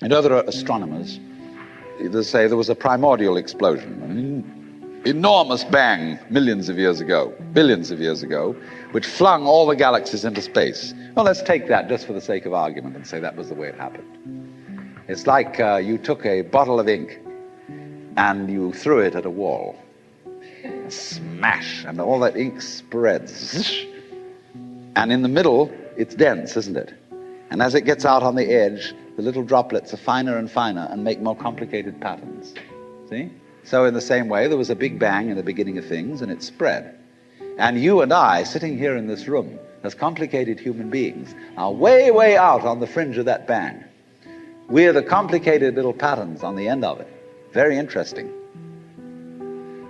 And other astronomers, they say there was a primordial explosion, an enormous bang billions of years ago, which flung all the galaxies into space. Well, let's take that just for the sake of argument and say that was the way it happened. It's like you took a bottle of ink and you threw it at a wall. Smash, and all that ink spreads. And in the middle, it's dense, isn't it? And as it gets out on the edge, the little droplets are finer and finer and make more complicated patterns. See? So in the same way, there was a big bang in the beginning of things, and it spread. And you and I, sitting here in this room, as complicated human beings, are way, way out on the fringe of that bang. We're the complicated little patterns on the end of it. Very interesting.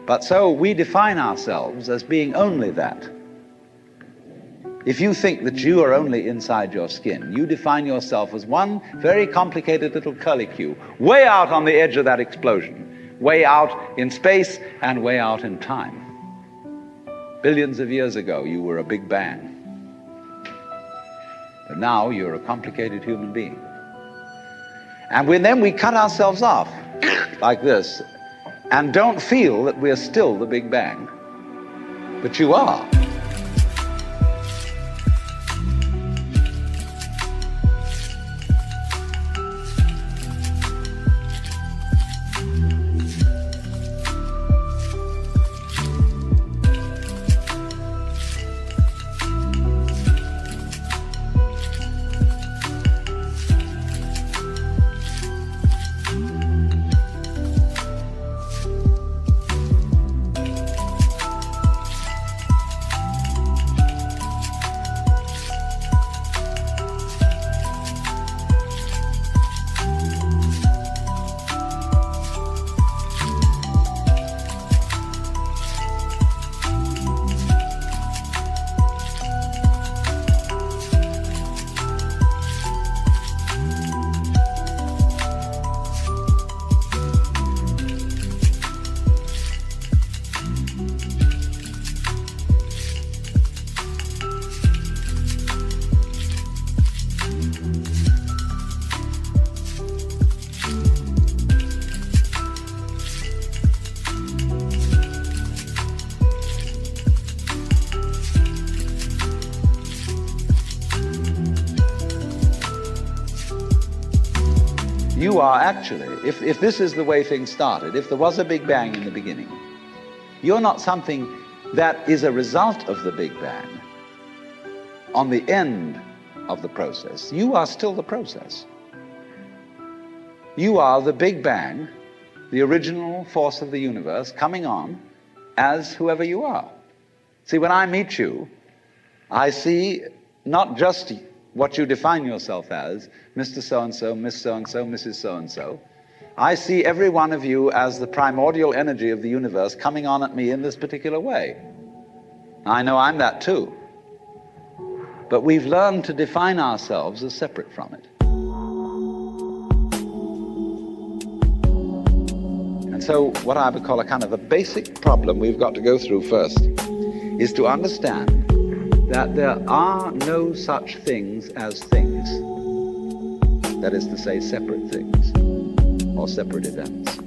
But so we define ourselves as being only that. If you think that you are only inside your skin, you define yourself as one very complicated little curlicue, way out on the edge of that explosion, way out in space and way out in time. Billions of years ago, you were a big bang. But now you're a complicated human being. And then we cut ourselves off like this and don't feel that we're still the Big Bang. But you are. You are actually, if this is the way things started, if there was a Big Bang in the beginning, you're not something that is a result of the Big Bang on the end of the process. You are still the process. You are the Big Bang, the original force of the universe, coming on as whoever you are. See, when I meet you, I see not just what you define yourself as, Mr. So-and-so, Miss So-and-so, Mrs. So-and-so. I see every one of you as the primordial energy of the universe coming on at me in this particular way. I know I'm that too. But we've learned to define ourselves as separate from it. And so what I would call a kind of a basic problem we've got to go through first is to understand that there are no such things as things. That is to say, separate things or separate events.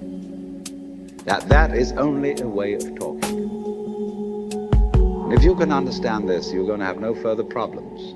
That is only a way of talking. And if you can understand this, you're going to have no further problems.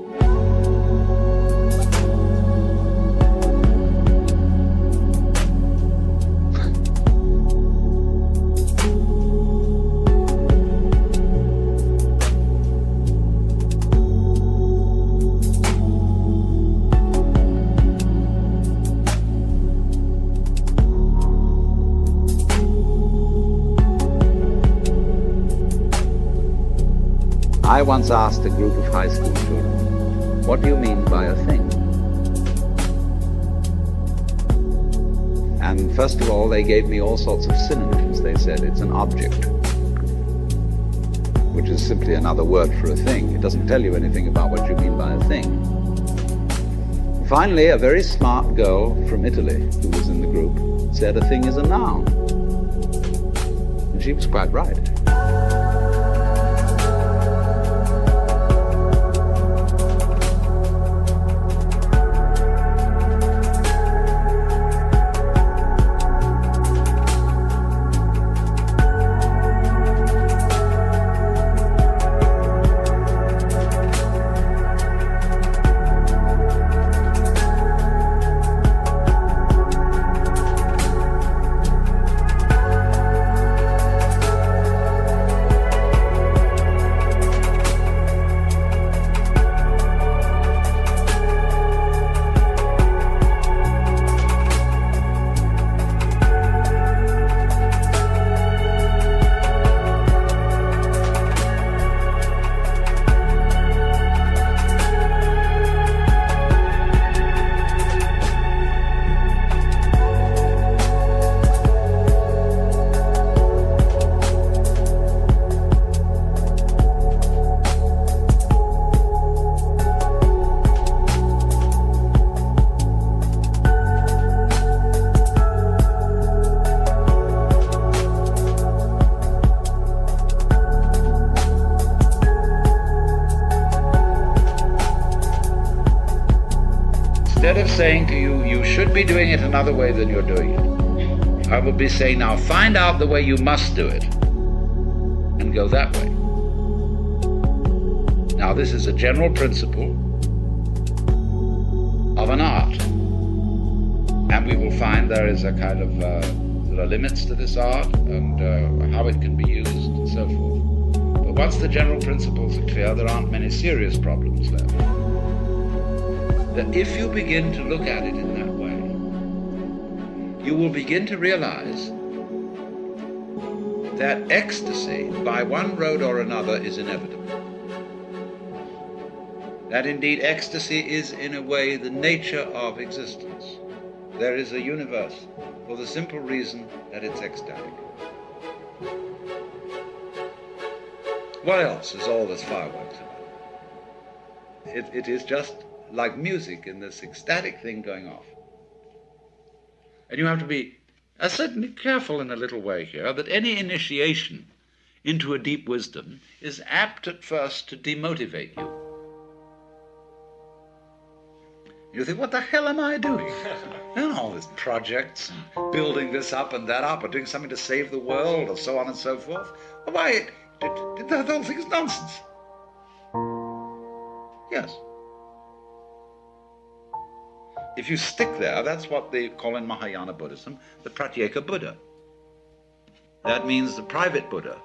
I once asked a group of high school children, what do you mean by a thing? And first of all, they gave me all sorts of synonyms. They said it's an object, which is simply another word for a thing. It doesn't tell you anything about what you mean by a thing. Finally, a very smart girl from Italy who was in the group said a thing is a noun. And she was quite right. you should be doing it another way than you're doing it. I will be saying, now find out the way you must do it and go that way. Now this is a general principle of an art, and we will find there is a kind of there are limits to this art and how it can be used and so forth. But once the general principles are clear, there aren't many serious problems left. That if you begin to look at it in that way, you will begin to realize that ecstasy, by one road or another, is inevitable. That indeed ecstasy is, in a way, the nature of existence. There is a universe for the simple reason that it's ecstatic. What else is all this fireworks about? It is just like music in this ecstatic thing going off. And you have to be certainly careful in a little way here that any initiation into a deep wisdom is apt at first to demotivate you. You think, what the hell am I doing? And all these projects, and building this up and that up, or doing something to save the world, or so on and so forth. Why, the whole thing is nonsense. Yes. If you stick there, that's what they call in Mahayana Buddhism the Pratyeka Buddha. That means the private Buddha,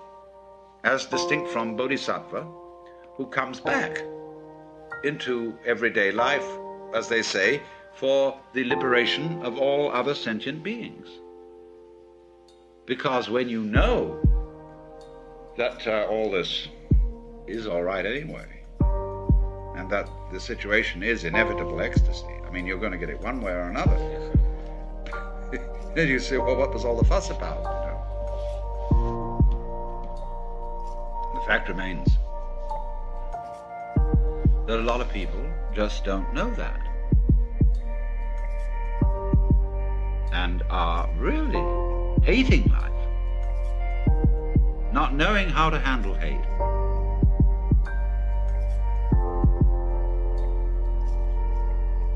as distinct from Bodhisattva, who comes back into everyday life, as they say, for the liberation of all other sentient beings. Because when you know that all this is all right anyway, and that the situation is inevitable ecstasy, I mean, you're going to get it one way or another. Then you say, well, what was all the fuss about? You know? The fact remains that a lot of people just don't know that, and are really hating life, not knowing how to handle hate.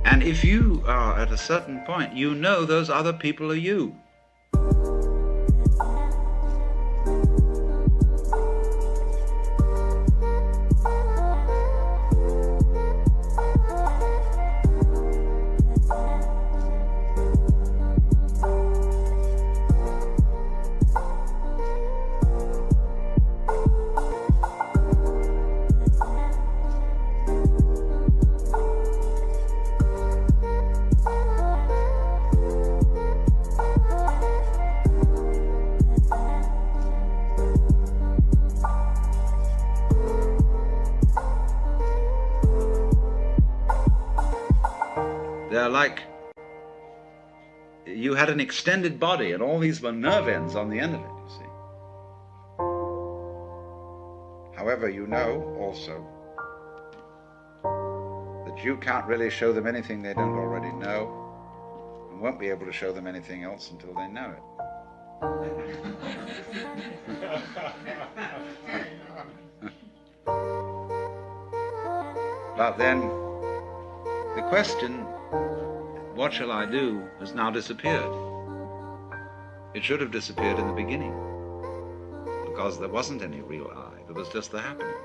And if you are at a certain point, you know those other people are you. They're like you had an extended body and all these were nerve ends on the end of it, you see. However, you know also that you can't really show them anything they don't already know, and won't be able to show them anything else until they know it. But then the question, what shall I do, has now disappeared. It should have disappeared in the beginning, because there wasn't any real I, there was just the happening.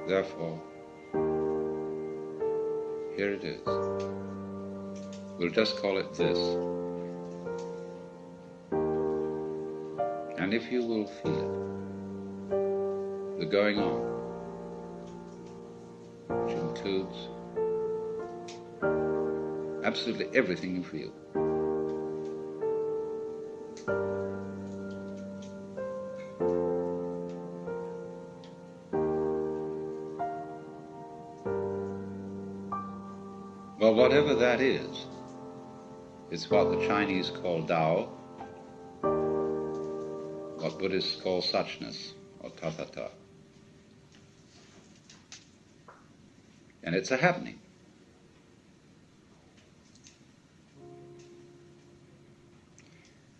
Therefore, here it is. We'll just call it this. And if you will feel the going on, which includes absolutely everything you feel, whatever that is, it's what the Chinese call Tao, what Buddhists call suchness, or tathata. And it's a happening.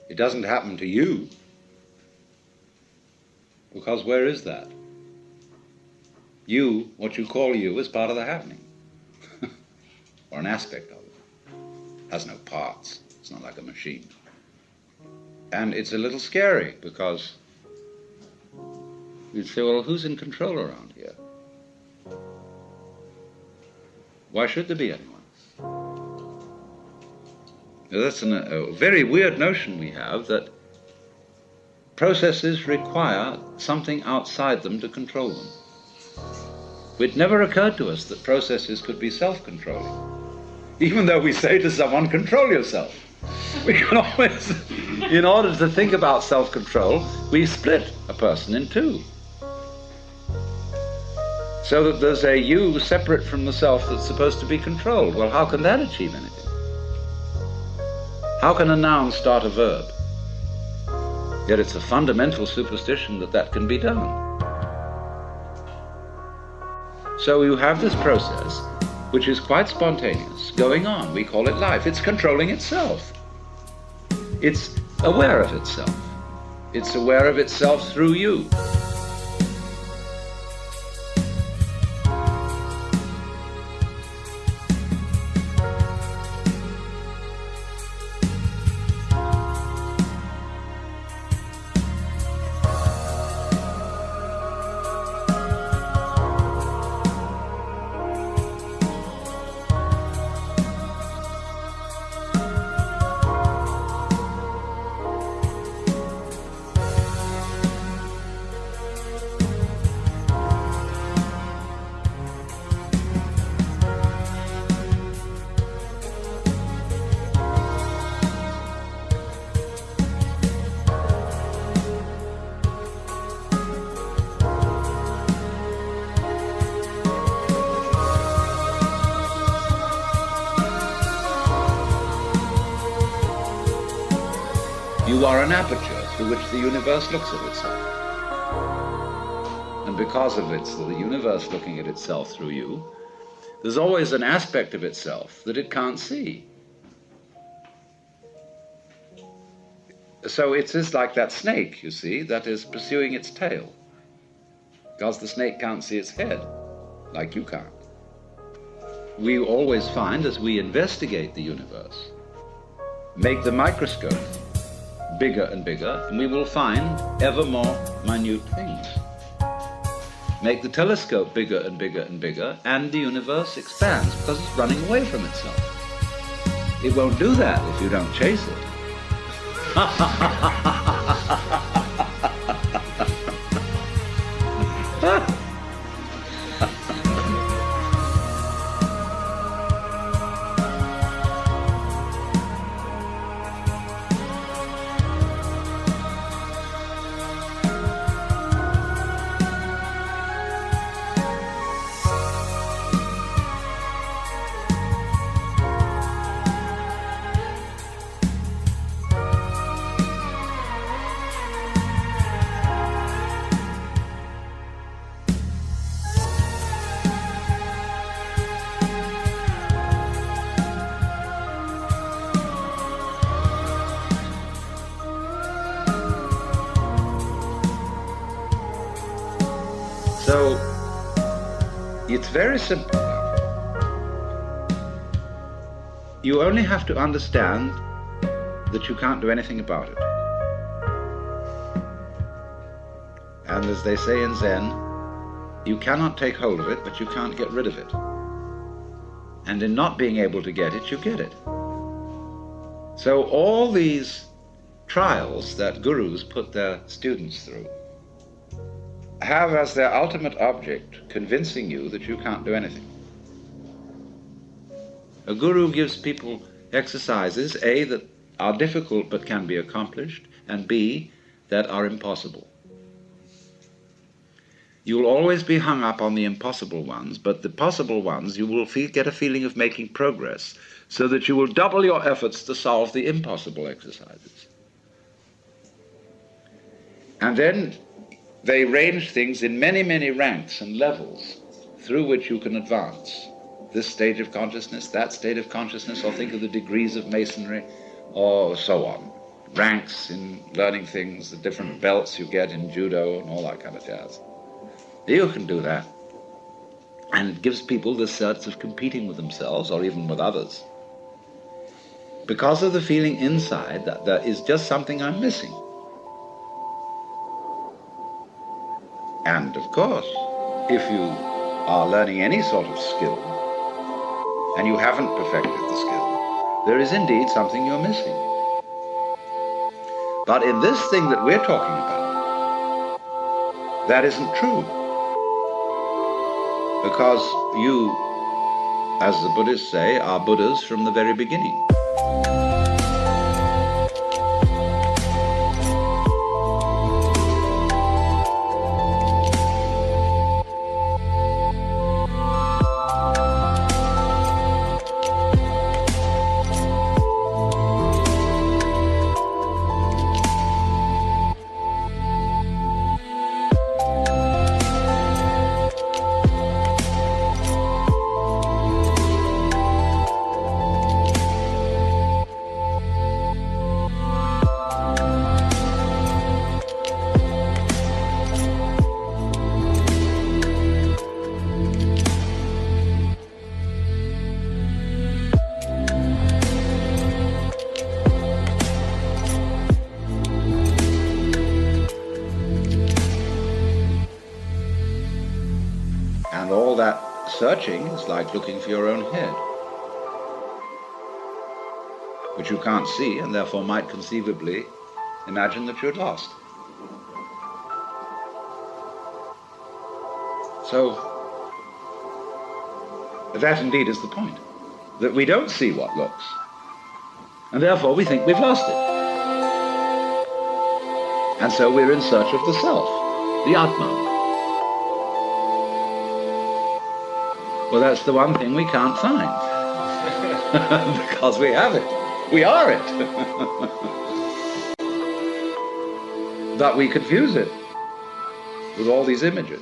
It doesn't happen to you, because where is that? You, what you call you, is part of the happening, or an aspect of it. It has no parts. It's not like a machine. And it's a little scary, because you'd say, well, who's in control around here? Why should there be anyone? Now, that's a very weird notion we have, that processes require something outside them to control them. It never occurred to us that processes could be self-controlling, even though we say to someone, control yourself. We can always, in order to think about self-control, we split a person in two, so that there's a you separate from the self that's supposed to be controlled. Well, how can that achieve anything? How can a noun start a verb? Yet it's a fundamental superstition that that can be done. So you have this process, which is quite spontaneous, going on. We call it life. It's controlling itself. It's aware of itself. It's aware of itself through you. You are an aperture through which the universe looks at itself. And because of it's the universe looking at itself through you, there's always an aspect of itself that it can't see. So it is like that snake, you see, that is pursuing its tail, because the snake can't see its head, like you can't. We always find, as we investigate the universe, make the microscope bigger and bigger, and we will find ever more minute things. Make the telescope bigger and bigger and bigger, and the universe expands because it's running away from itself. It won't do that if you don't chase it. So, it's very simple. You only have to understand that you can't do anything about it. And as they say in Zen, you cannot take hold of it, but you can't get rid of it. And in not being able to get it, you get it. So all these trials that gurus put their students through have as their ultimate object convincing you that you can't do anything. A guru gives people exercises, A, that are difficult but can be accomplished, and B, that are impossible. You'll always be hung up on the impossible ones, but the possible ones you will get a feeling of making progress, so that you will double your efforts to solve the impossible exercises. And then they range things in many, many ranks and levels through which you can advance. This stage of consciousness, that state of consciousness, or think of the degrees of masonry, or so on. Ranks in learning things, the different belts you get in judo and all that kind of jazz. You can do that. And it gives people the sense of competing with themselves or even with others, because of the feeling inside that there is just something I'm missing. And of course, if you are learning any sort of skill and you haven't perfected the skill, there is indeed something you're missing. But in this thing that we're talking about, that isn't true. Because you, as the Buddhists say, are Buddhas from the very beginning. And all that searching is like looking for your own head, which you can't see and therefore might conceivably imagine that you're lost. So that indeed is the point, that we don't see what looks, and therefore we think we've lost it. And so we're in search of the self, the Atman. Well, that's the one thing we can't find, because we have it. We are it. But we confuse it with all these images.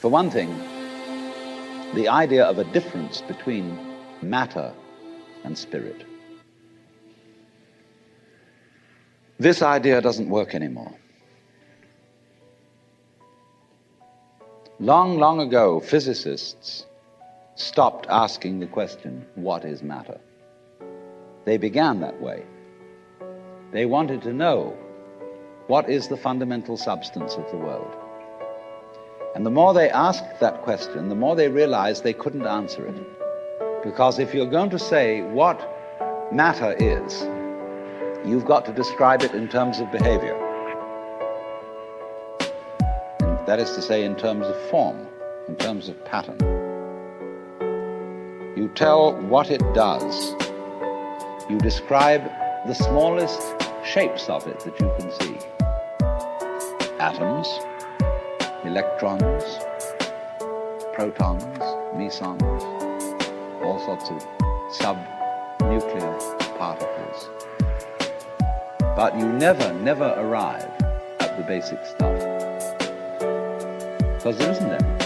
For one thing, the idea of a difference between matter and spirit. This idea doesn't work anymore. Long, long ago, physicists stopped asking the question, what is matter? They began that way. They wanted to know, what is the fundamental substance of the world? And the more they asked that question, the more they realized they couldn't answer it. Because if you're going to say what matter is, you've got to describe it in terms of behavior. And that is to say, in terms of form, in terms of pattern. You tell what it does. You describe the smallest shapes of it that you can see. Atoms, electrons, protons, mesons, all sorts of sub-nuclear particles. But you never arrive at the basic stuff, because there isn't any.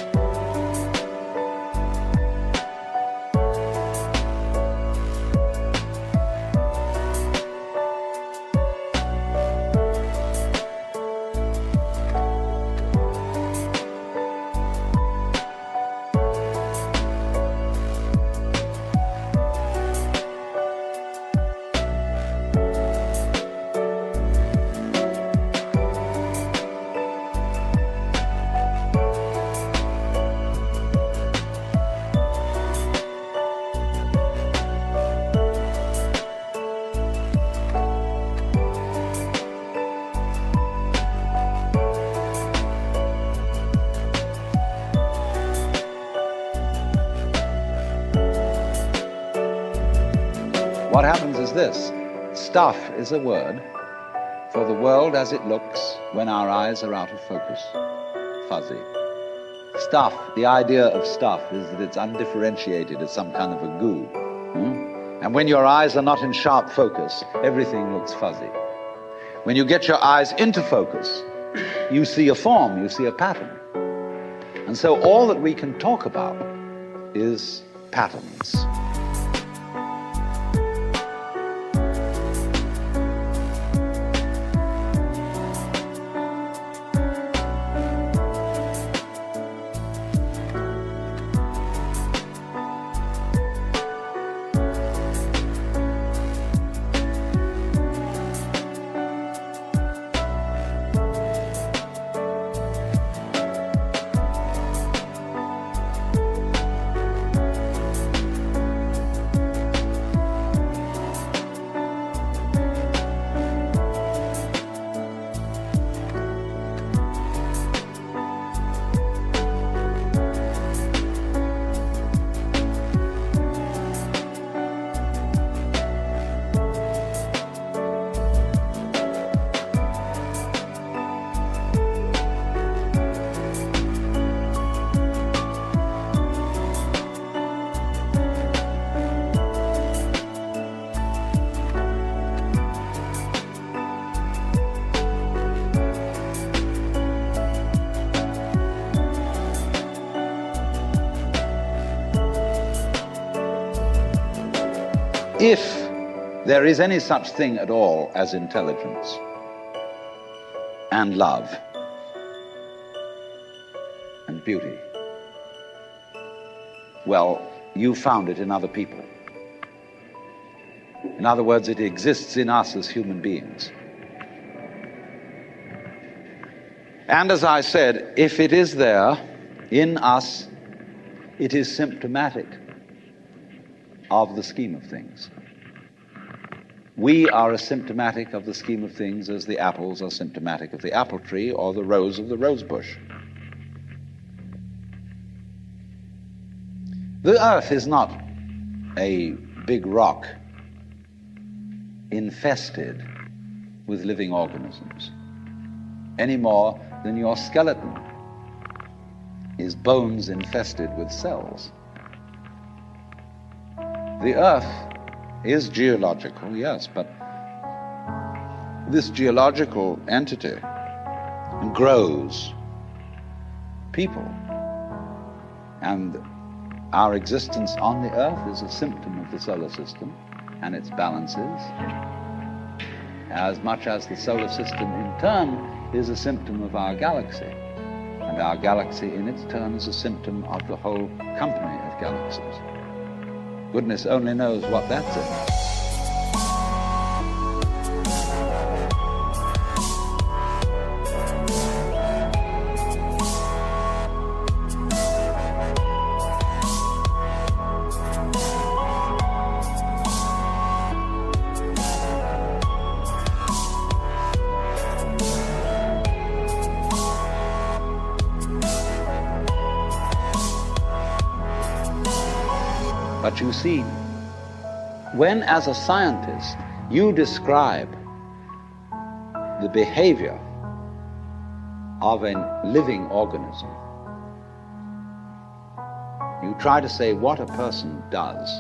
What happens is this. Stuff is a word for the world as it looks when our eyes are out of focus. Fuzzy. Stuff, the idea of stuff is that it's undifferentiated, it's some kind of a goo. And when your eyes are not in sharp focus, everything looks fuzzy. When you get your eyes into focus, you see a form, you see a pattern. And so all that we can talk about is patterns. If there is any such thing at all as intelligence and love and beauty, well, you found it in other people. In other words, it exists in us as human beings. And as I said, if it is there in us, it is symptomatic of the scheme of things. We are as symptomatic of the scheme of things as the apples are symptomatic of the apple tree or the rose of the rose bush. The earth is not a big rock infested with living organisms, any more than your skeleton is bones infested with cells. The earth is geological, yes, but this geological entity grows people. And our existence on the earth is a symptom of the solar system and its balances, as much as the solar system in turn is a symptom of our galaxy. And our galaxy in its turn is a symptom of the whole company of galaxies. Goodness only knows what that's in. But you see, when as a scientist you describe the behavior of a living organism, you try to say what a person does.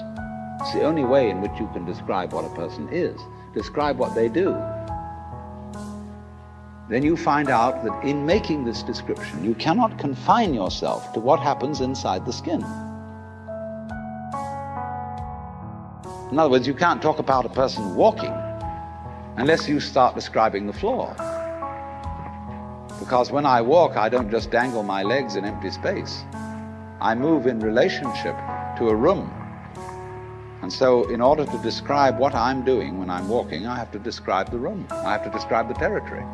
It's the only way in which you can describe what a person is. Describe what they do. Then you find out that in making this description, you cannot confine yourself to what happens inside the skin. In other words, you can't talk about a person walking unless you start describing the floor. Because when I walk, I don't just dangle my legs in empty space. I move in relationship to a room. And so in order to describe what I'm doing when I'm walking, I have to describe the room. I have to describe the territory.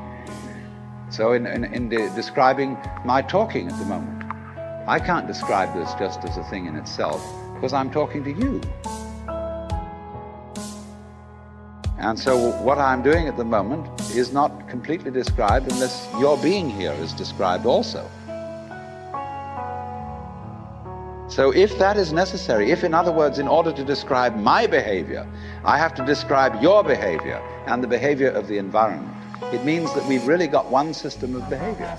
So in describing my talking at the moment, I can't describe this just as a thing in itself, because I'm talking to you. And so what I'm doing at the moment is not completely described unless your being here is described also. So if that is necessary, if in other words, in order to describe my behavior, I have to describe your behavior and the behavior of the environment, it means that we've really got one system of behavior.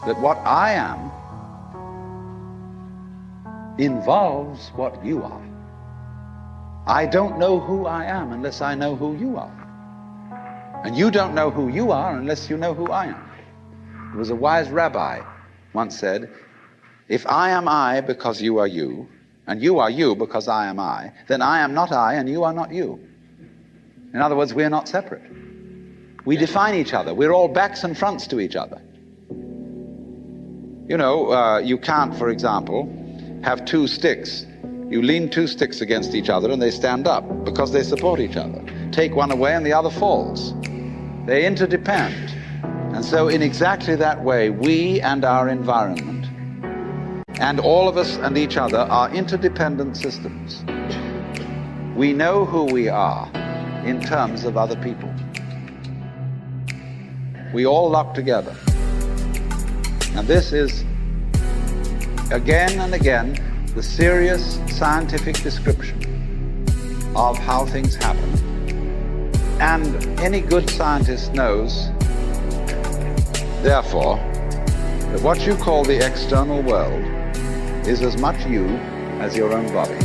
That what I am involves what you are. I don't know who I am unless I know who you are. And you don't know who you are unless you know who I am. There was a wise rabbi once said, if I am I because you are you, and you are you because I am I, then I am not I and you are not you. In other words, we're not separate. We define each other. We're all backs and fronts to each other. You know, you can't, for example, have two sticks. You lean two sticks against each other and they stand up because they support each other. Take one away and the other falls. They interdepend. And so in exactly that way, we and our environment, and all of us and each other, are interdependent systems. We know who we are in terms of other people. We all lock together. And this is, again and again, the serious scientific description of how things happen. And any good scientist knows, therefore, that what you call the external world is as much you as your own body.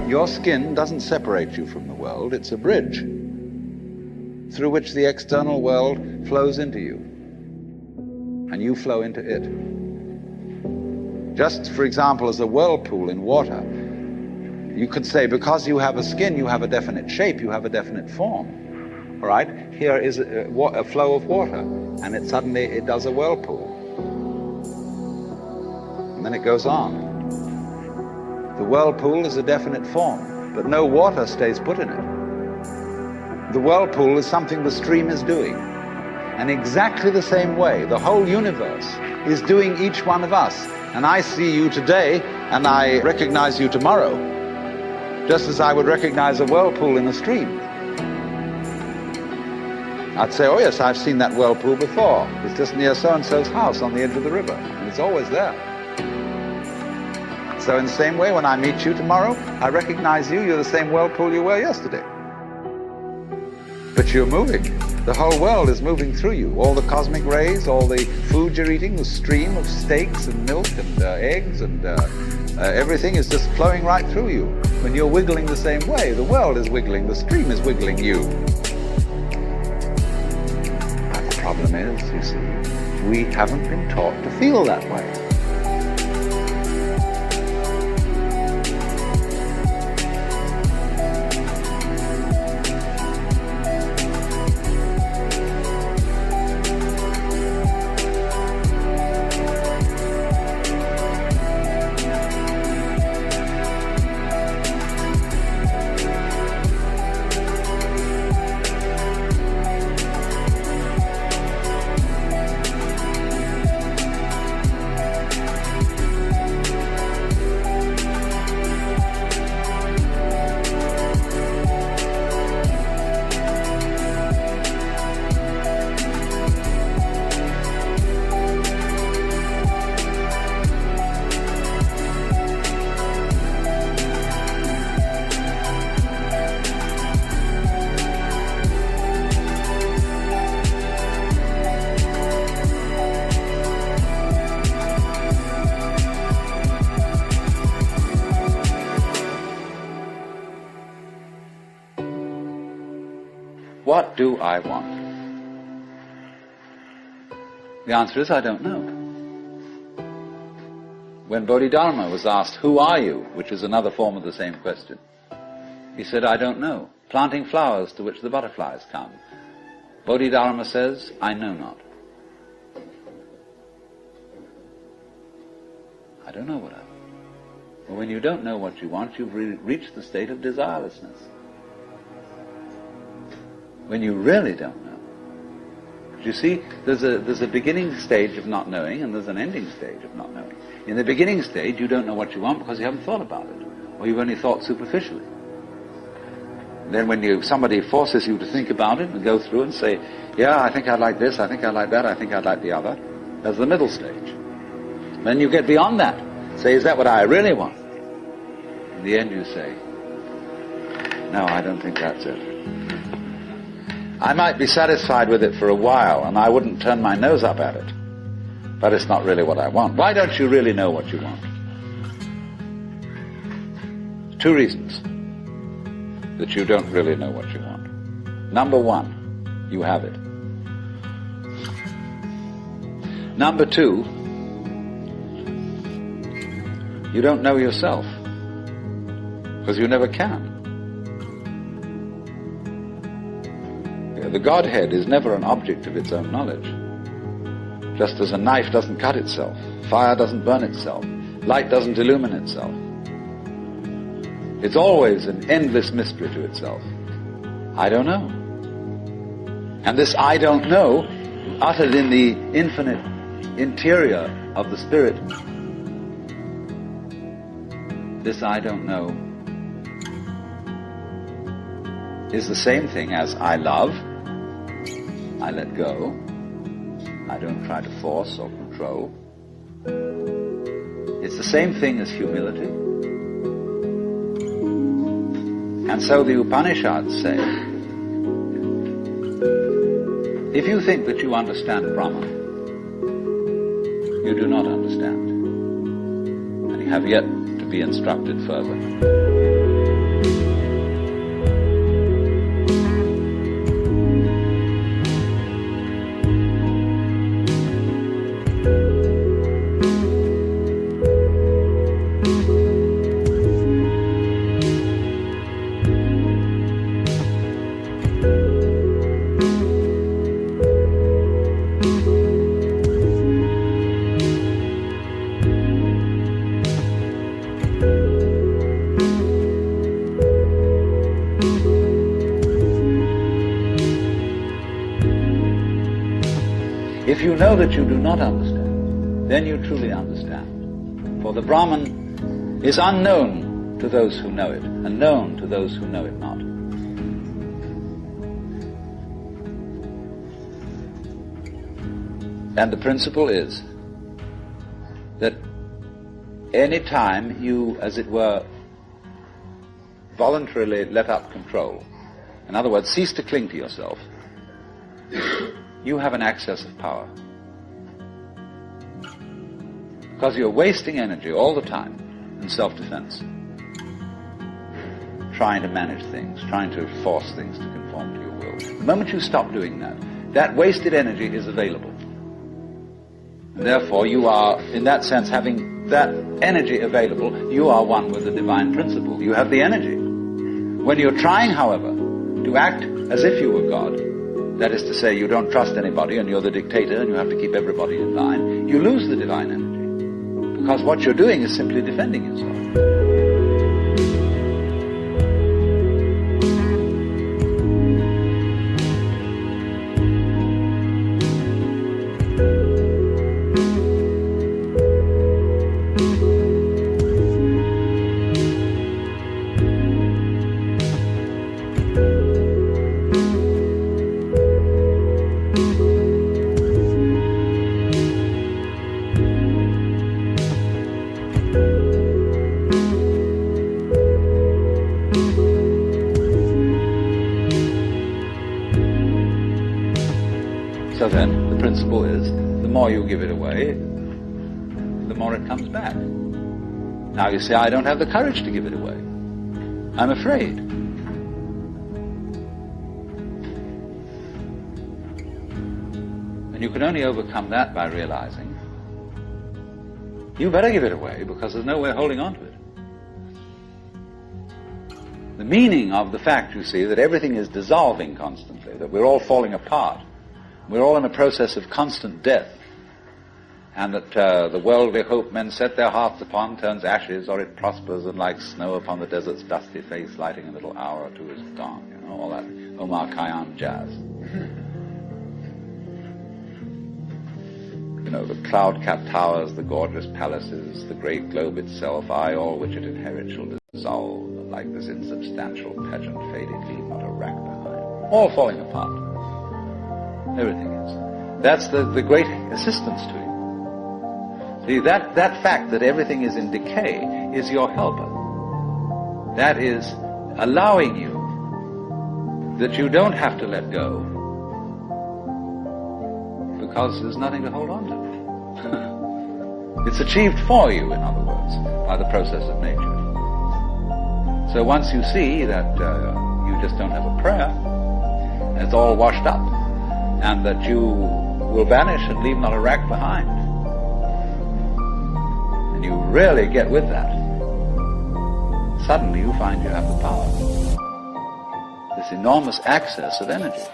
Your skin doesn't separate you from the world, it's a bridge through which the external world flows into you, and you flow into it. Just, for example, as a whirlpool in water, you could say, because you have a skin, you have a definite shape, you have a definite form. All right? Here is a flow of water, and it suddenly does a whirlpool. And then it goes on. The whirlpool is a definite form, but no water stays put in it. The whirlpool is something the stream is doing. And exactly the same way, the whole universe is doing each one of us. And I see you today, and I recognize you tomorrow, just as I would recognize a whirlpool in a stream. I'd say, oh yes, I've seen that whirlpool before. It's just near so-and-so's house on the edge of the river, and it's always there. So in the same way, when I meet you tomorrow, I recognize you, you're the same whirlpool you were yesterday. But you're moving. The whole world is moving through you. All the cosmic rays, all the food you're eating, the stream of steaks and milk and eggs and everything is just flowing right through you. When you're wiggling the same way, the world is wiggling, the stream is wiggling you. But the problem is, you see, we haven't been taught to feel that way. What do I want? The answer is, I don't know. When Bodhidharma was asked, who are you? Which is another form of the same question. He said, I don't know. Planting flowers to which the butterflies come. Bodhidharma says, I know not. I don't know what I want. Well, when you don't know what you want, you've reached the state of desirelessness. When you really don't know. You see, there's a beginning stage of not knowing, and there's an ending stage of not knowing. In the beginning stage, you don't know what you want because you haven't thought about it, or you've only thought superficially. Then when somebody forces you to think about it and go through and say, yeah, I think I'd like this, I think I'd like that, I think I'd like the other, that's the middle stage. Then you get beyond that. Say, is that what I really want? In the end you say, no, I don't think that's it. I might be satisfied with it for a while, and I wouldn't turn my nose up at it. But it's not really what I want. Why don't you really know what you want? 2 reasons that you don't really know what you want. Number 1, you have it. Number 2, you don't know yourself, because you never can. The Godhead is never an object of its own knowledge. Just as a knife doesn't cut itself, fire doesn't burn itself, light doesn't illumine itself. It's always an endless mystery to itself. I don't know. And this I don't know, uttered in the infinite interior of the spirit, this I don't know is the same thing as I love, I let go, I don't try to force or control. It's the same thing as humility. And so the Upanishads say, if you think that you understand Brahman, you do not understand. And you have yet to be instructed further. If you know that you do not understand, then you truly understand. For the Brahman is unknown to those who know it, and known to those who know it not. And the principle is that any time you, as it were, voluntarily let up control, in other words, cease to cling to yourself, you have an access of power. Because you're wasting energy all the time in self-defense, trying to manage things, trying to force things to conform to your will. The moment you stop doing that, that wasted energy is available. And therefore you are, in that sense, having that energy available, you are one with the divine principle. You have the energy. When you're trying, however, to act as if you were God, that is to say, you don't trust anybody and you're the dictator and you have to keep everybody in line, you lose the divine energy. Because what you're doing is simply defending yourself. So then, the principle is, the more you give it away, the more it comes back. Now you say, I don't have the courage to give it away. I'm afraid. And you can only overcome that by realizing you better give it away, because there's no way of holding on to it. The meaning of the fact, you see, that everything is dissolving constantly, that we're all falling apart, we're all in a process of constant death, and that the world we hope men set their hearts upon turns ashes, or it prospers, and like snow upon the desert's dusty face, lighting a little hour or two is gone. You know, all that Omar Khayyam jazz. You know, the cloud-capped towers, the gorgeous palaces, the great globe itself, I, all which it inherits, shall dissolve, and like this insubstantial pageant faded, leave not a rack behind. All falling apart. Everything is. That's the great assistance to you. See, that fact that everything is in decay is your helper. That is allowing you that you don't have to let go, because there's nothing to hold on to. It's achieved for you, in other words, by the process of nature. So once you see that you just don't have a prayer, it's all washed up, and that you will vanish and leave not a rack behind, and you really get with that, suddenly you find you have the power, this enormous access of energy.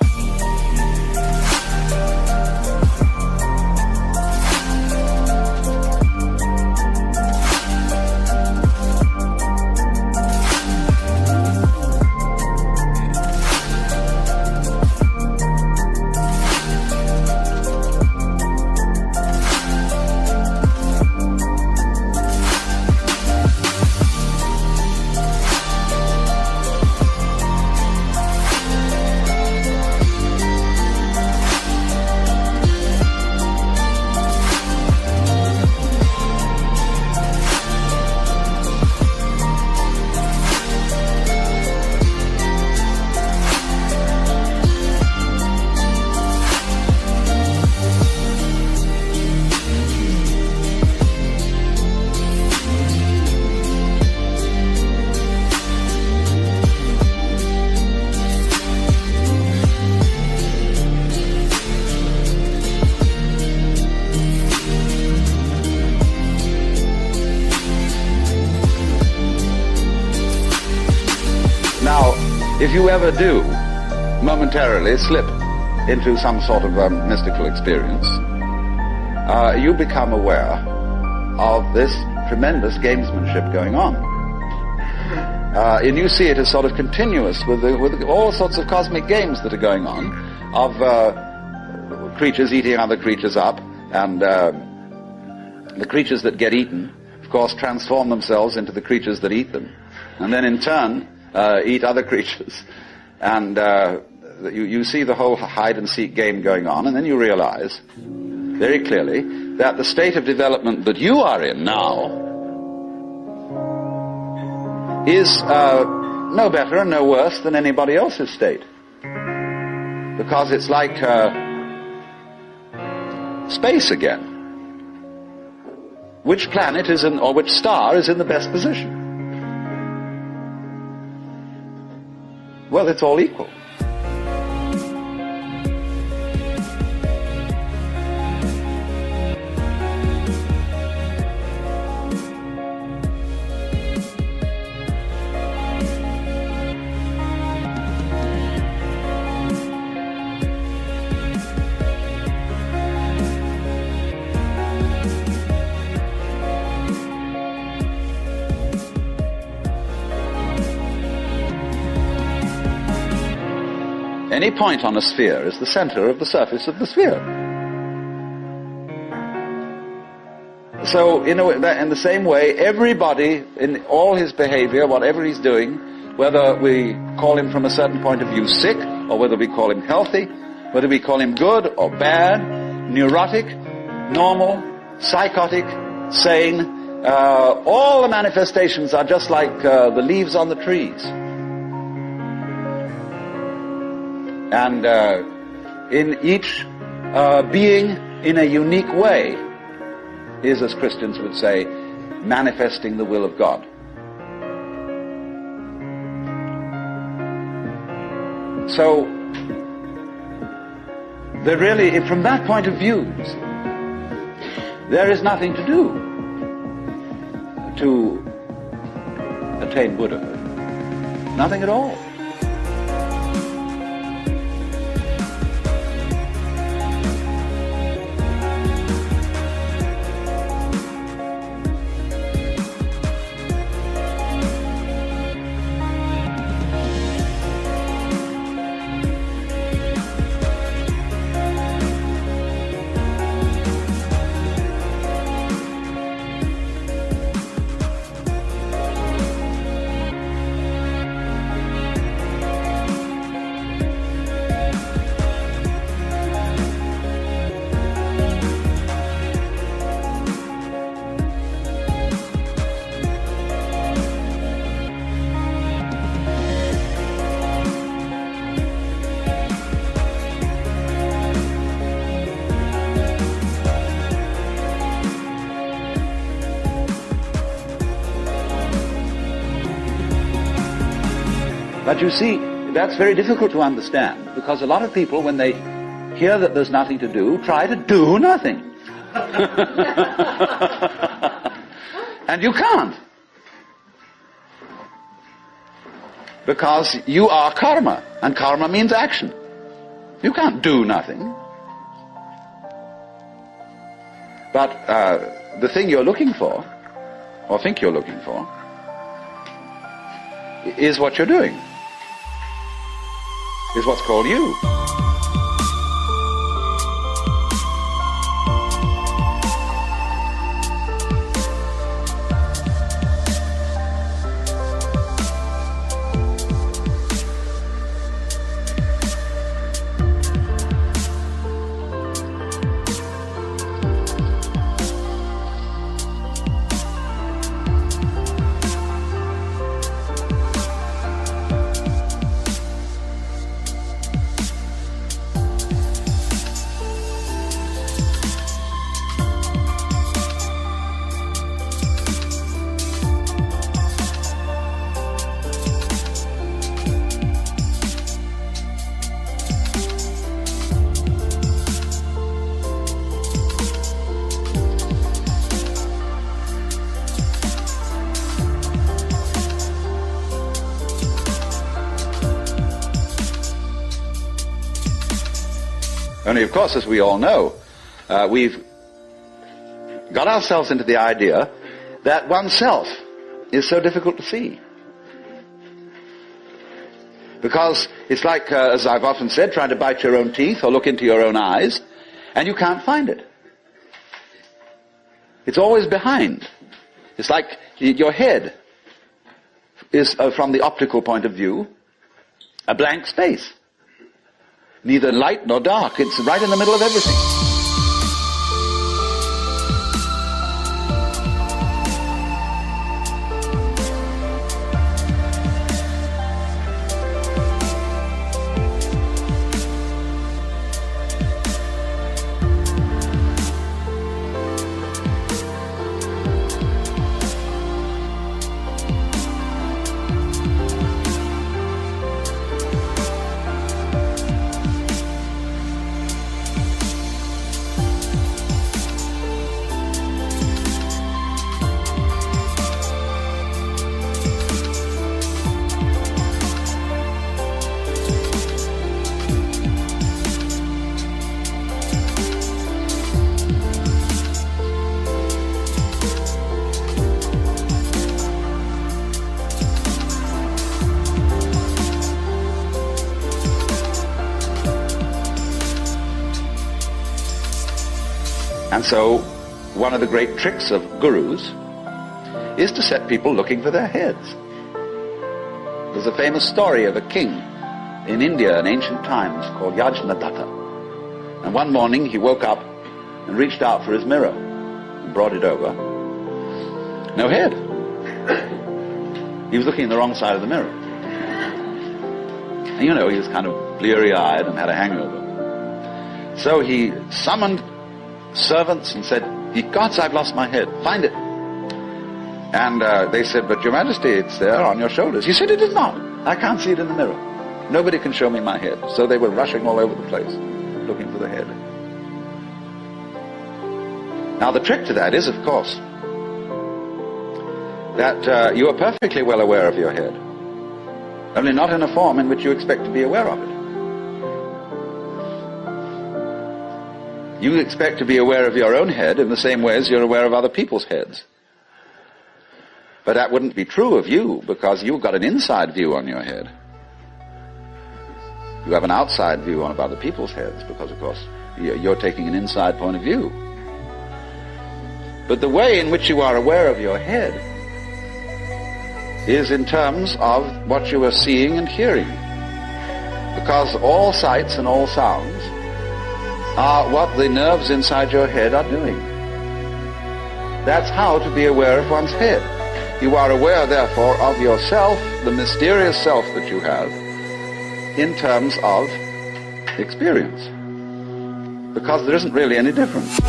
If you ever do momentarily slip into some sort of mystical experience, you become aware of this tremendous gamesmanship going on. And you see it as sort of continuous with all sorts of cosmic games that are going on, of creatures eating other creatures up, and the creatures that get eaten, of course, transform themselves into the creatures that eat them, and then in turn eat other creatures. And you see the whole hide-and-seek game going on, and then you realize very clearly that the state of development that you are in now is no better and no worse than anybody else's state. Because it's like space again. Which planet is in, or which star is in the best position? Well, it's all equal. Any point on a sphere is the center of the surface of the sphere. So, in the same way, everybody, in all his behavior, whatever he's doing, whether we call him from a certain point of view sick, or whether we call him healthy, whether we call him good or bad, neurotic, normal, psychotic, sane, all the manifestations are just like the leaves on the trees. And in each being in a unique way is, as Christians would say, manifesting the will of God. So that really, from that point of view, there is nothing to do to attain Buddhahood. Nothing at all. But you see, that's very difficult to understand, because a lot of people, when they hear that there's nothing to do, try to do nothing. And you can't. Because you are karma, and karma means action. You can't do nothing. But the thing you're looking for, or think you're looking for, is what you're doing. Is what's called you. Only, of course, as we all know, we've got ourselves into the idea that oneself is so difficult to see. Because it's like, as I've often said, trying to bite your own teeth or look into your own eyes, and you can't find it. It's always behind. It's like your head is, from the optical point of view, a blank space. Neither light nor dark. It's right in the middle of everything. And so, one of the great tricks of gurus is to set people looking for their heads. There's a famous story of a king in India in ancient times called Yajnadatta. And one morning he woke up and reached out for his mirror and brought it over. No head. He was looking in the wrong side of the mirror. And you know, he was kind of bleary-eyed and had a hangover. So he summoned servants and said, "Ye gods, I've lost my head. Find it." And they said, "But Your Majesty, it's there on your shoulders." He said, "It is not. I can't see it in the mirror. Nobody can show me my head." So they were rushing all over the place. looking for the head. Now the trick to that is, of course, that you are perfectly well aware of your head, only not in a form in which you expect to be aware of it. You expect to be aware of your own head in the same way as you're aware of other people's heads. But that wouldn't be true of you, because you've got an inside view on your head. You have an outside view on other people's heads, because, of course, you're taking an inside point of view. But the way in which you are aware of your head is in terms of what you are seeing and hearing. Because all sights and all sounds are what the nerves inside your head are doing. That's how to be aware of one's head. You are aware, therefore, of yourself, the mysterious self that you have, in terms of experience. Because there isn't really any difference.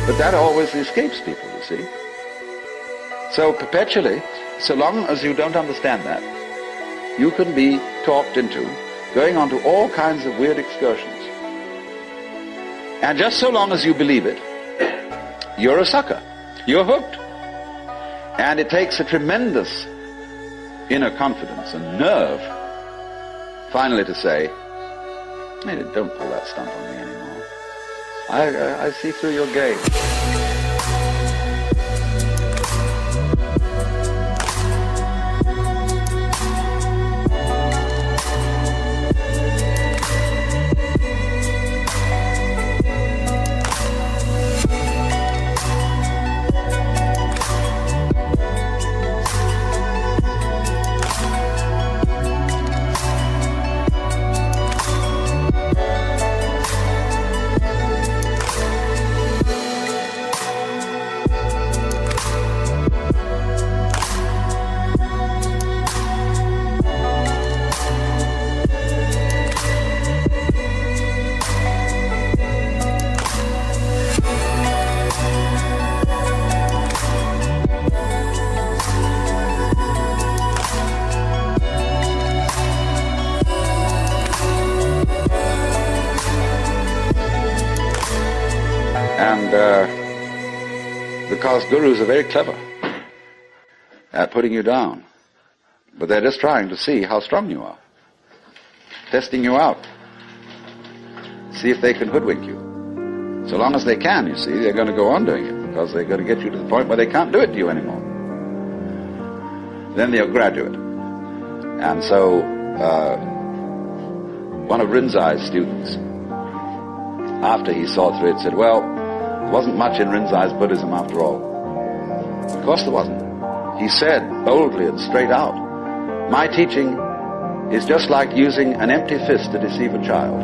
But that always escapes people, you see. So perpetually, so long as you don't understand that, you can be talked into going on to all kinds of weird excursions. And just so long as you believe it, you're a sucker. You're hooked. And it takes a tremendous inner confidence and nerve finally to say, hey, don't pull that stunt on me anymore. I see through your game. Because gurus are very clever at putting you down. But they're just trying to see how strong you are. Testing you out. See if they can hoodwink you. So long as they can, you see, they're going to go on doing it, because they're going to get you to the point where they can't do it to you anymore. Then they'll graduate. And so, one of Rinzai's students, after he saw through it, said, well, there wasn't much in Rinzai's Buddhism after all. Of course there wasn't. He said boldly and straight out, my teaching is just like using an empty fist to deceive a child.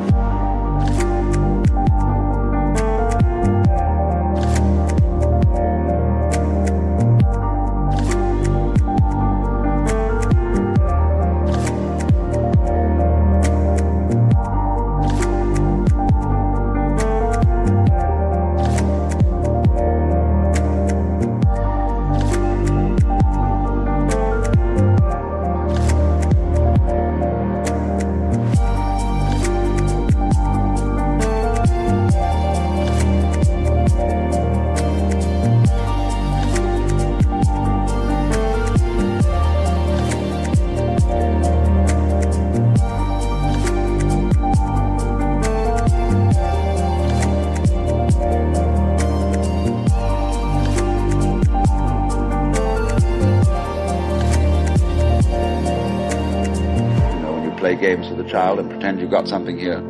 games with the child and pretend you've got something here.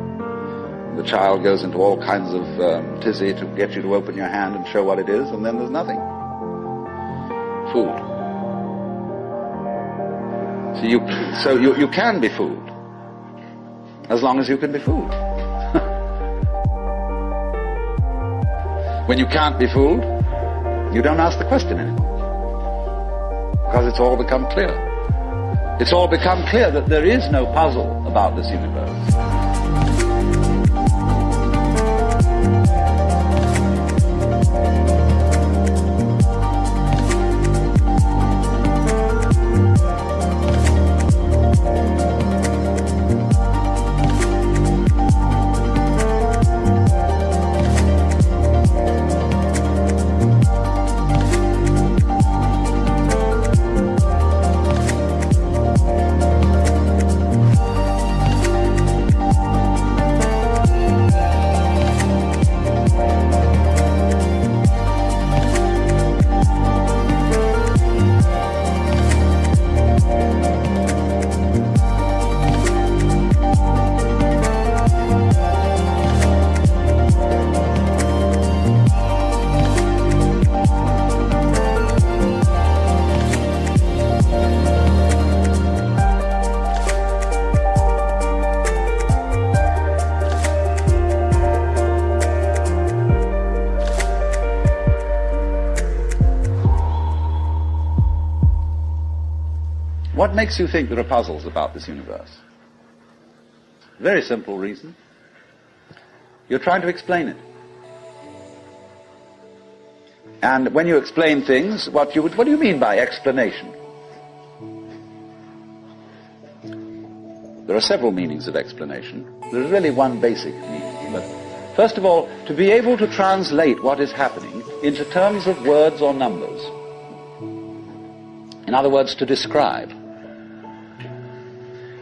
The child goes into all kinds of tizzy to get you to open your hand and show what it is, and then there's nothing. Fooled. So you can be fooled, as long as you can be fooled. When you can't be fooled, you don't ask the question anymore, because it's all become clear. It's all become clear that there is no puzzle about this universe. What makes you think there are puzzles about this universe? Very simple reason. You're trying to explain it. And when you explain things, what do you mean by explanation? There are several meanings of explanation. There is really one basic meaning. But first of all, to be able to translate what is happening into terms of words or numbers. In other words, to describe.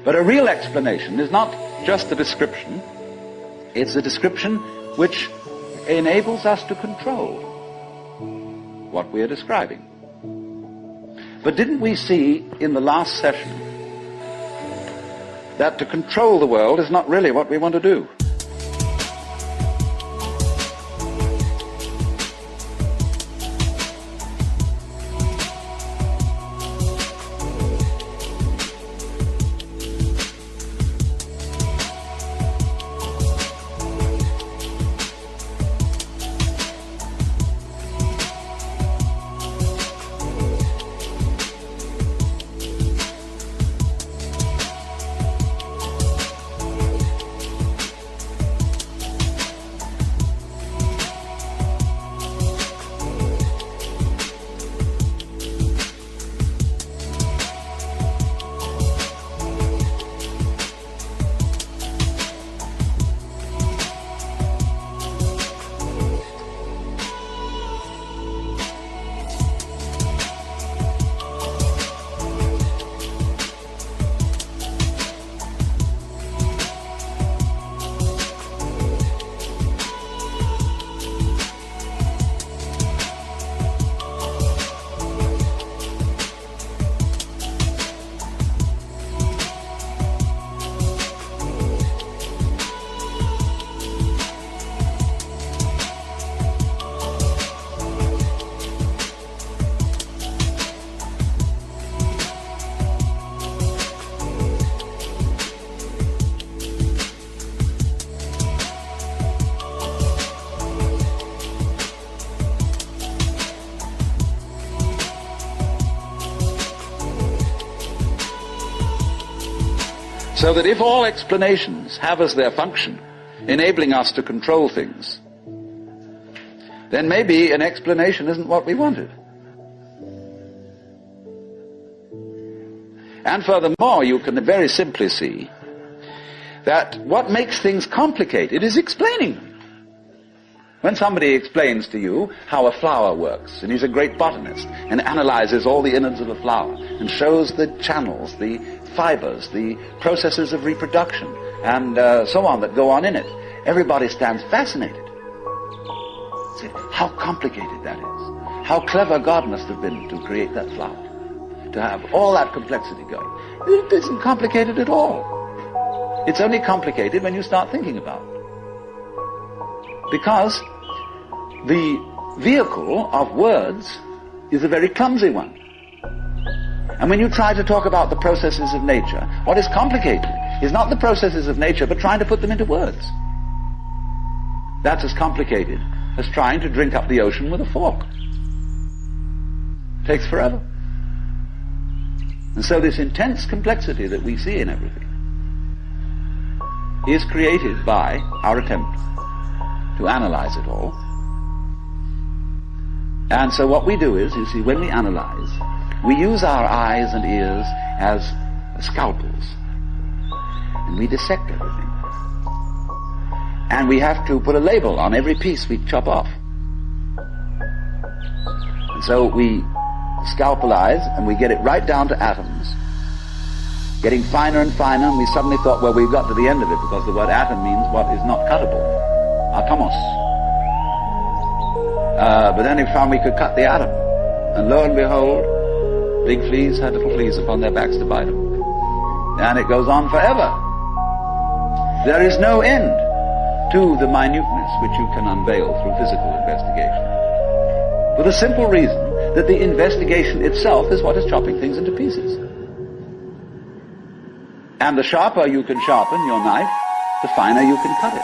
But a real explanation is not just a description. It's a description which enables us to control what we are describing. But didn't we see in the last session that to control the world is not really what we want to do? So that if all explanations have as their function enabling us to control things, then maybe an explanation isn't what we wanted. And furthermore, you can very simply see that what makes things complicated is explaining them. When somebody explains to you how a flower works, and he's a great botanist, and analyzes all the innards of a flower, and shows the channels, the fibers, the processes of reproduction, and so on that go on in it, everybody stands fascinated. See how complicated that is. How clever God must have been to create that flower, to have all that complexity going. It isn't complicated at all. It's only complicated when you start thinking about it. Because the vehicle of words is a very clumsy one. And when you try to talk about the processes of nature, what is complicated is not the processes of nature, but trying to put them into words. That's as complicated as trying to drink up the ocean with a fork. It takes forever. And so this intense complexity that we see in everything is created by our attempt to analyze it all. And so what we do is, you see, when we analyze, we use our eyes and ears as scalpels. And we dissect everything. And we have to put a label on every piece we chop off. And so we scalpelize and we get it right down to atoms, getting finer and finer, and we suddenly thought, well, we've got to the end of it, because the word atom means what is not cuttable, atomos. But then we found we could cut the atom, and lo and behold, big fleas had little fleas upon their backs to bite them. And it goes on forever. There is no end to the minuteness which you can unveil through physical investigation, for the simple reason that the investigation itself is what is chopping things into pieces. And the sharper you can sharpen your knife, the finer you can cut it.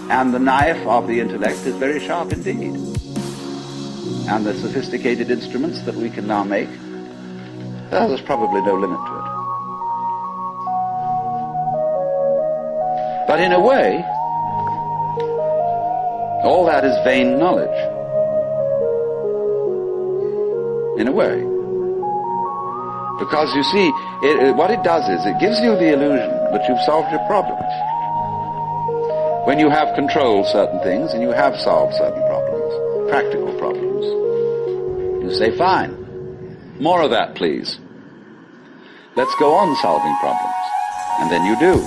And the knife of the intellect is very sharp indeed. And the sophisticated instruments that we can now make, there's probably no limit to it. But in a way, all that is vain knowledge. In a way. Because you see, what it does is it gives you the illusion that you've solved your problems. When you have controlled certain things and you have solved certain problems, practical problems, you say, fine, more of that please. Let's go on solving problems. And then you do.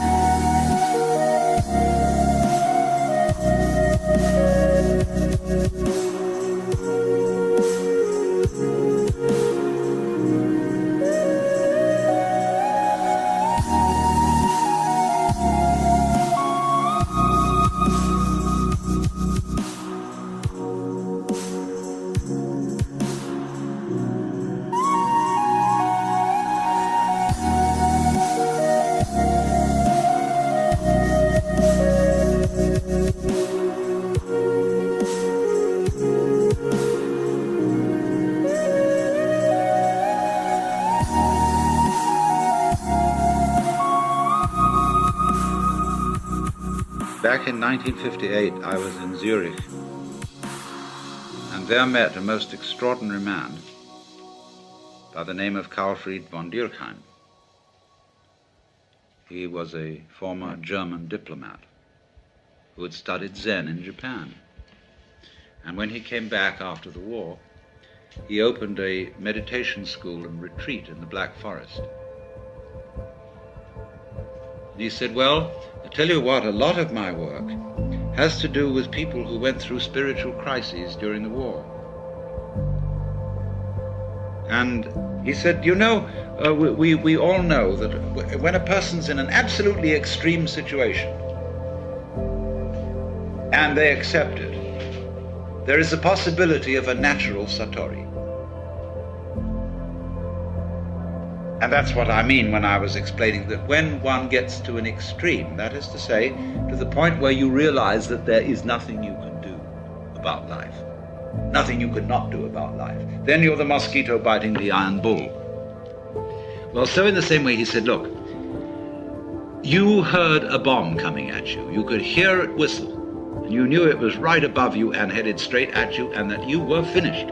Back in 1958, I was in Zurich, and there met a most extraordinary man by the name of Karlfried von Dürkheim. He was a former German diplomat who had studied Zen in Japan. And when he came back after the war, he opened a meditation school and retreat in the Black Forest. And he said, well, I tell you what, a lot of my work has to do with people who went through spiritual crises during the war. And he said, you know, we all know that when a person's in an absolutely extreme situation and they accept it, there is a possibility of a natural satori. And that's what I mean when I was explaining that when one gets to an extreme, that is to say, to the point where you realize that there is nothing you can do about life, nothing you could not do about life, then you're the mosquito biting the iron bull. Well, so in the same way he said, look, you heard a bomb coming at you. You could hear it whistle. And you knew it was right above you and headed straight at you, and that you were finished.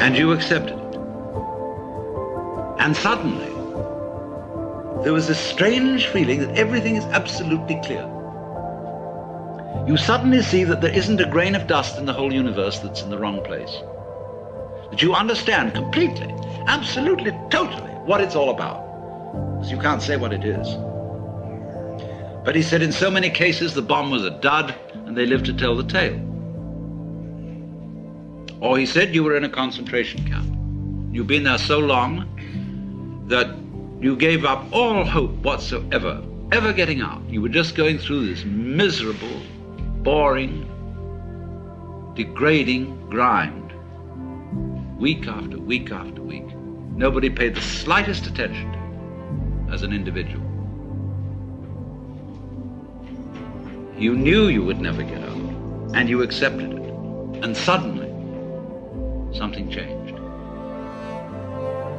And you accepted it. And suddenly, there was this strange feeling that everything is absolutely clear. You suddenly see that there isn't a grain of dust in the whole universe that's in the wrong place. That you understand completely, absolutely, totally what it's all about. Because you can't say what it is. But he said in so many cases the bomb was a dud and they lived to tell the tale. Or he said you were in a concentration camp. You've been there so long that you gave up all hope whatsoever, ever getting out. You were just going through this miserable, boring, degrading grind, week after week after week. Nobody paid the slightest attention to it as an individual. You knew you would never get out, and you accepted it. And suddenly, something changed.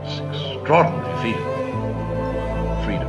It's an extraordinary feeling. Freedom.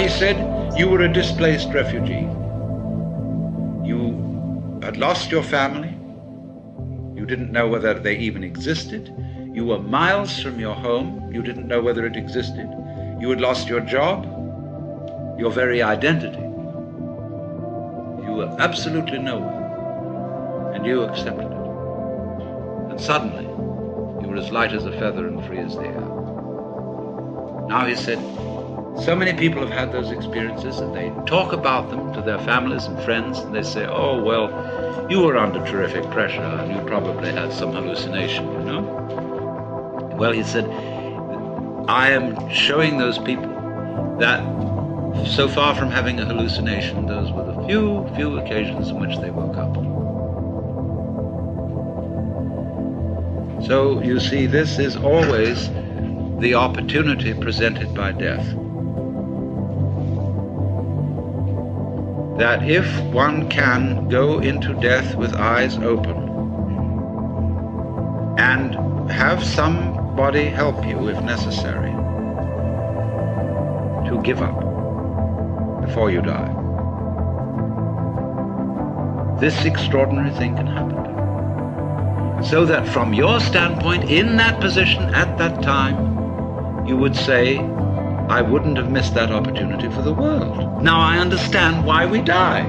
He said you were a displaced refugee. You had lost your family. You didn't know whether they even existed. You were miles from your home. You didn't know whether it existed. You had lost your job, your very identity. You were absolutely nowhere, and you accepted it. And suddenly, you were as light as a feather and free as the air. Now he said, so many people have had those experiences, and they talk about them to their families and friends, and they say, oh, well, you were under terrific pressure, and you probably had some hallucination, you know? Well, he said, I am showing those people that so far from having a hallucination, those were the few occasions in which they woke up. So, you see, this is always the opportunity presented by death. That if one can go into death with eyes open and have somebody help you, if necessary, to give up before you die, this extraordinary thing can happen. So that from your standpoint, in that position at that time, you would say, I wouldn't have missed that opportunity for the world. Now I understand why we die.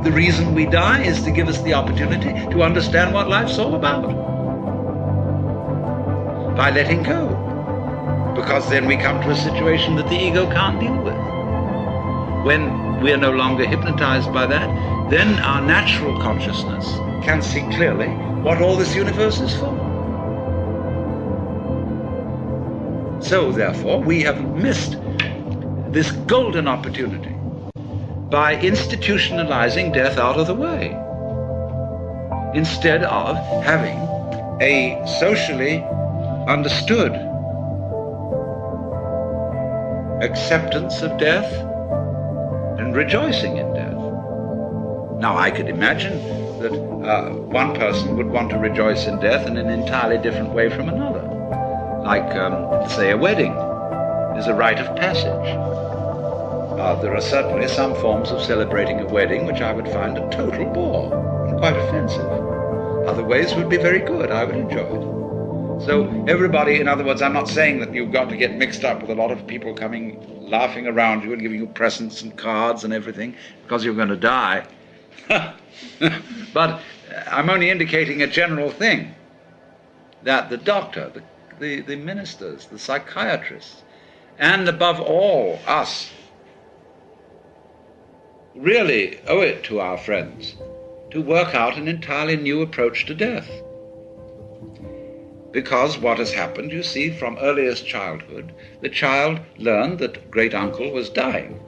The reason we die is to give us the opportunity to understand what life's all about. By letting go. Because then we come to a situation that the ego can't deal with. When we are no longer hypnotized by that, then our natural consciousness can see clearly what all this universe is for. So, therefore, we have missed this golden opportunity by institutionalizing death out of the way, instead of having a socially understood acceptance of death and rejoicing in death. Now, I could imagine that one person would want to rejoice in death in an entirely different way from another. Like, say, a wedding is a rite of passage. There are certainly some forms of celebrating a wedding which I would find a total bore and quite offensive. Other ways would be very good. I would enjoy it. So everybody, in other words, I'm not saying that you've got to get mixed up with a lot of people coming, laughing around you and giving you presents and cards and everything because you're going to die. But I'm only indicating a general thing, that the doctor, the ministers, the psychiatrists, and above all, us, really owe it to our friends to work out an entirely new approach to death. Because what has happened, you see, from earliest childhood, the child learned that great uncle was dying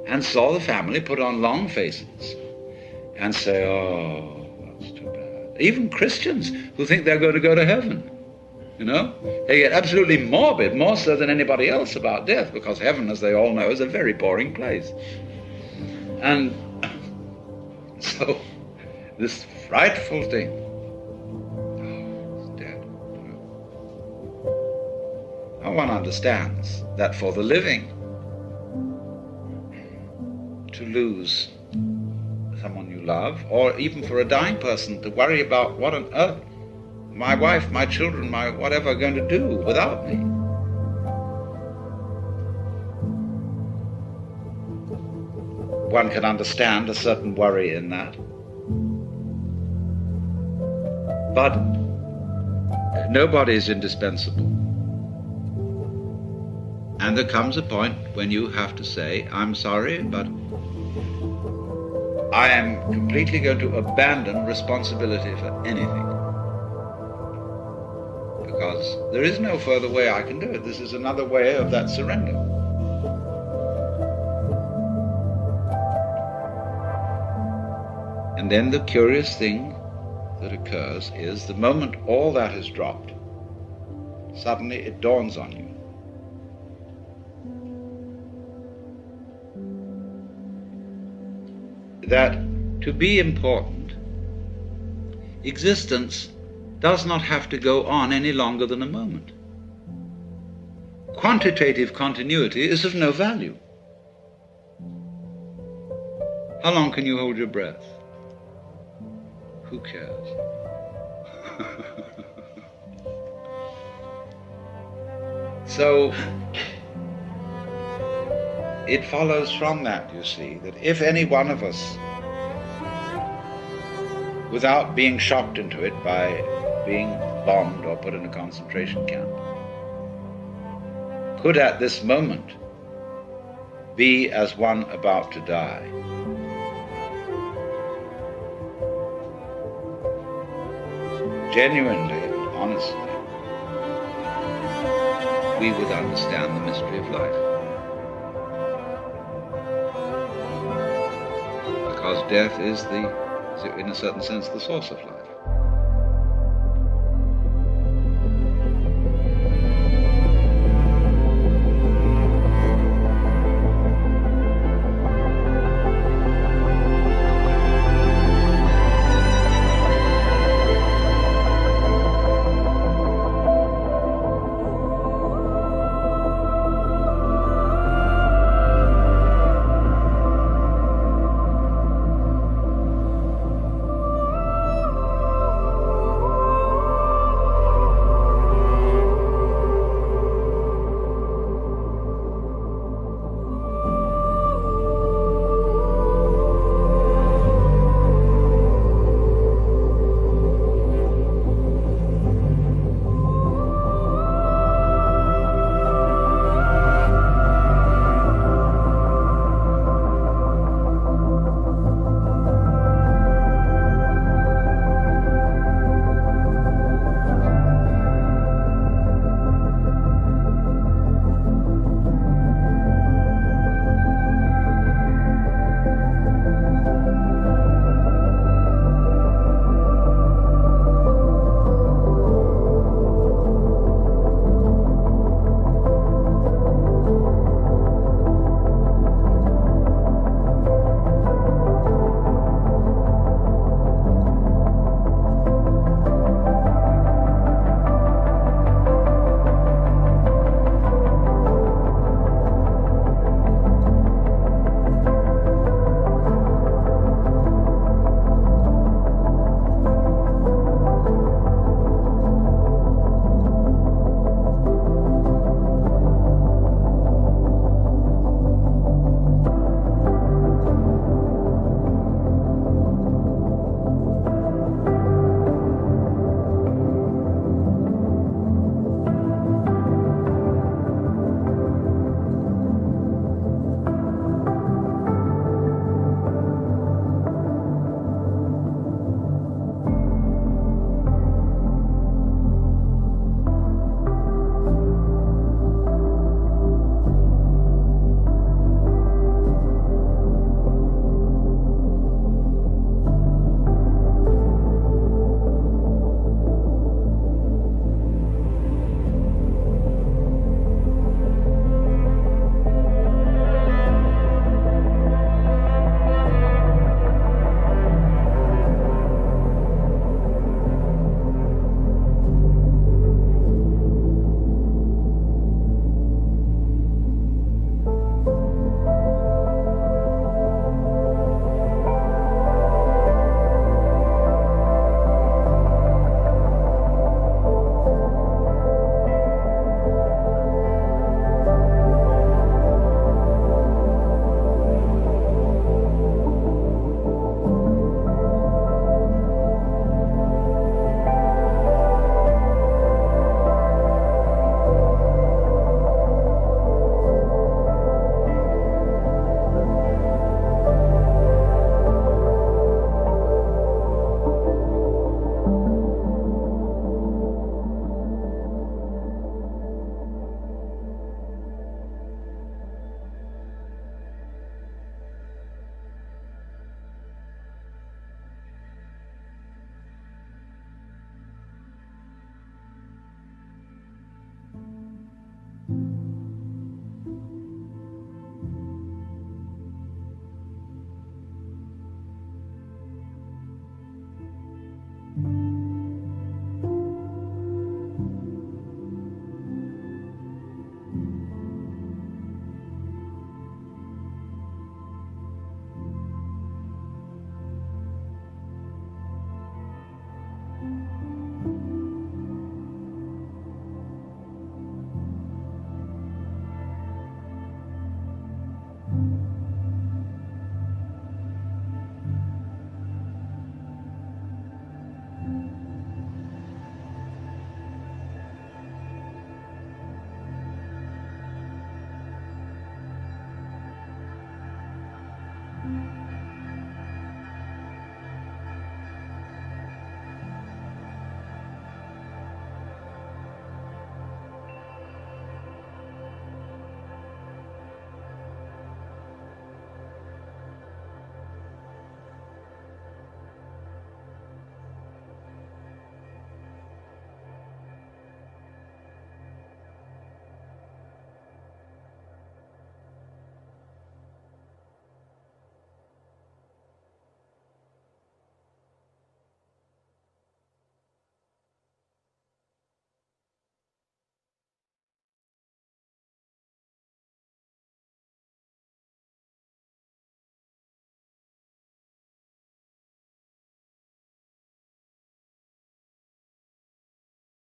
and saw the family put on long faces and say, oh, that's too bad. Even Christians who think they're going to go to heaven, you know, they get absolutely morbid, more so than anybody else, about death, because heaven, as they all know, is a very boring place. And so this frightful thing, one understands that for the living, to lose someone you love, or even for a dying person to worry about what on earth my wife, my children, my whatever are going to do without me. One can understand a certain worry in that. But nobody is indispensable. And there comes a point when you have to say, I'm sorry, but I am completely going to abandon responsibility for anything. Because there is no further way I can do it. This is another way of that surrender. And then the curious thing that occurs is the moment all that is dropped, suddenly it dawns on you that to be important, existence does not have to go on any longer than a moment. Quantitative continuity is of no value. How long can you hold your breath? Who cares? So it follows from that, you see, that if any one of us, without being shocked into it by being bombed or put in a concentration camp, could at this moment be as one about to die, genuinely and honestly, we would understand the mystery of life. Because death is in a certain sense, the source of life.